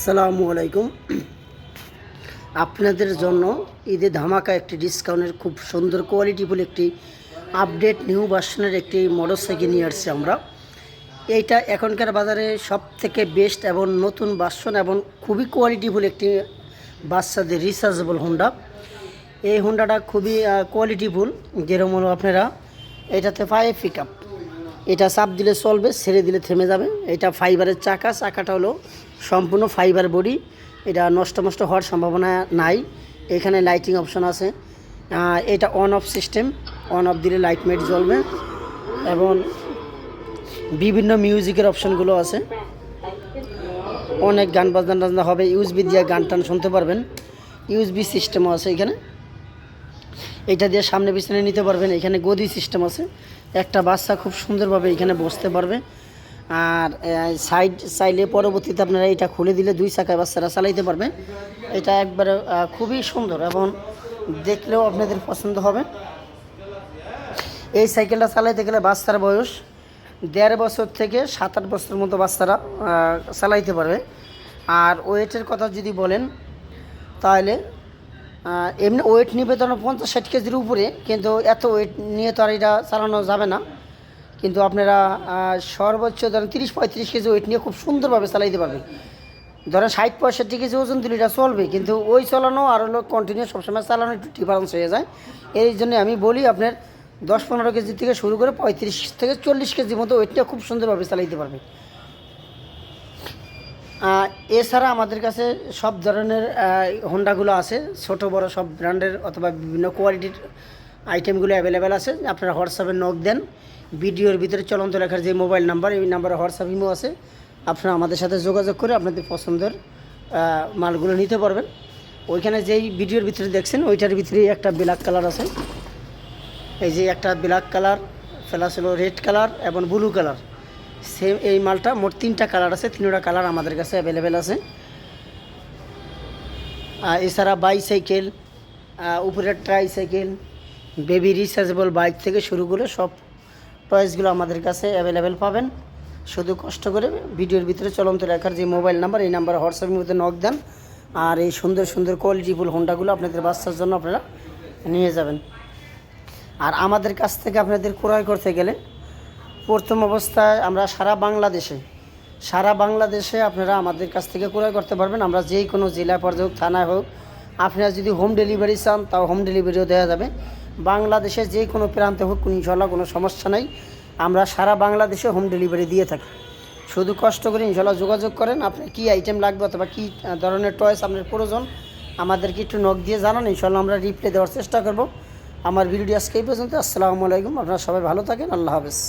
আসসালামু আলাইকুম। আপনাদের জন্য ঈদে ধামাকা একটি ডিসকাউন্টের খুব সুন্দর কোয়ালিটিফুল একটি আপডেট নিউ ভার্সনের একটি মোটরসাইকেল নিয়ে আসছি আমরা। এইটা এখনকার বাজারে সব থেকে বেস্ট এবং নতুন ভার্সন এবং খুবই কোয়ালিটিফুল একটি বাচ্চাদের রিচার্জেবল হোন্ডা। এই হোন্ডাটা খুবই কোয়ালিটিফুল, যেরকম হলো আপনারা এটাতে 5 পিক আপ, এটা চাপ দিলে চলবে, ছেড়ে দিলে থেমে যাবে। এটা ফাইবারের চাকাটা হলো সম্পূর্ণ ফাইবার বডি, এটা নষ্ট হওয়ার সম্ভাবনা নাই। এখানে লাইটিং অপশন আছে, এটা on of system, on of দিলে লাইট মেট জ্বলবে এবং বিভিন্ন মিউজিকের অপশনগুলো আছে। অনেক গান বাজনা হবে, ইউএসবি দিয়ে গান টান শুনতে পারবেন, ইউএসবি সিস্টেমও আছে এখানে। এটা দিয়ে সামনে পিছনে নিতে পারবেন। এখানে গদি সিস্টেম আছে, একটা বাচ্চা খুব সুন্দরভাবে এখানে বসতে পারবে। আর সাইড চাইলে পরবর্তীতে আপনারা এটা খুলে দিলে 2 চাকায় বাচ্চারা চালাইতে পারবে। এটা একবারে খুবই সুন্দর এবং দেখলেও আপনাদের পছন্দ হবে। এই সাইকেলটা চালাইতে গেলে বাচ্চার বয়স 1.5 বছর থেকে 7-8 বছরের মতো বাচ্চারা চালাইতে পারবে। আর ওয়েটের কথা যদি বলেন তাহলে এমনি ওয়েট নিবে তো 50-60 কেজির উপরে, কিন্তু এত ওয়েট নিয়ে তো আর এটা চালানো যাবে না। কিন্তু আপনারা সর্বোচ্চ ধরেন 30-35 কেজি ওয়েট নিয়ে খুব সুন্দরভাবে চালাইতে পারবে। ধরেন 60-65 কেজি ওজন দিলে এটা চলবে, কিন্তু ওই চালানো আর হলো কন্টিনিউ সবসময় চালানো একটু ডিফারেন্স হয়ে যায়। এই জন্য আমি বলি আপনার 10-15 কেজি থেকে শুরু করে 35 থেকে 40 কেজির মতো ওয়েট নিয়ে খুব সুন্দরভাবে চালাইতে পারবে। এছাড়া আমাদের কাছে সব ধরনের হোন্ডাগুলো আছে, ছোট বড় সব ব্র্যান্ডের অথবা বিভিন্ন কোয়ালিটির আইটেমগুলো অ্যাভেলেবেল আছে। আপনারা হোয়াটসঅ্যাপে নক দেন, ভিডিওর ভিতরে চলন্ত লেখার যে মোবাইল নাম্বার, এই নাম্বারে হোয়াটসঅ্যাপ ইমো আছে, আপনারা আমাদের সাথে যোগাযোগ করে আপনাদের পছন্দের মালগুলো নিতে পারবেন। ওইখানে যেই ভিডিওর ভিতরে দেখছেন ওইটার ভিতরেই একটা ব্ল্যাক কালার আছে, এই যে একটা ব্ল্যাক কালার প্লাস হলো রেড কালার এবং ব্লু কালার, সেম এই মালটা মোট 3টা কালার আছে, 3টা কালার আমাদের কাছে অ্যাভেলেবেল আছে। এছাড়া বাইসাইকেল, উপরের ট্রাইসাইকেল, বেবি রিচার্জেবল বাইক থেকে শুরু করে সব টয়েসগুলো আমাদের কাছে অ্যাভেলেবেল পাবেন। শুধু কষ্ট করে ভিডিওর ভিতরে চলন্ত লেখার যে মোবাইল নাম্বার, এই নাম্বারে হোয়াটসঅ্যাপের মধ্যে নক দেন, আর এই সুন্দর কোয়ালিটিফুল হোন্ডাগুলো আপনাদের বাচ্চার জন্য আপনারা নিয়ে যাবেন। আর আমাদের কাছ থেকে আপনাদের ক্রয় করতে গেলে প্রথম অবস্থায় আমরা সারা বাংলাদেশে আপনারা আমাদের কাছ থেকে ক্রয় করতে পারবেন। আমরা যেই কোনো জেলা পর্যায়ে হোক, থানায় হোক, আপনারা যদি হোম ডেলিভারি চান তাও হোম ডেলিভারিও দেওয়া যাবে। বাংলাদেশে যে কোনো প্রান্তে হোক ইনশাল্লাহ কোনো সমস্যা নেই, আমরা সারা বাংলাদেশে হোম ডেলিভারি দিয়ে থাকি। শুধু কষ্ট করে ইনশাল্লাহ যোগাযোগ করেন, আপনার কী আইটেম লাগবে অথবা কী ধরনের টয়েস আপনার প্রয়োজন আমাদেরকে একটু নক দিয়ে জানান, ইনশাল্লাহ আমরা রিপ্লাই দেওয়ার চেষ্টা করব। আমার ভিডিওটি আজকে এই পর্যন্ত। আসসালামু আলাইকুম, আপনারা সবাই ভালো থাকেন, আল্লাহ হাফেজ।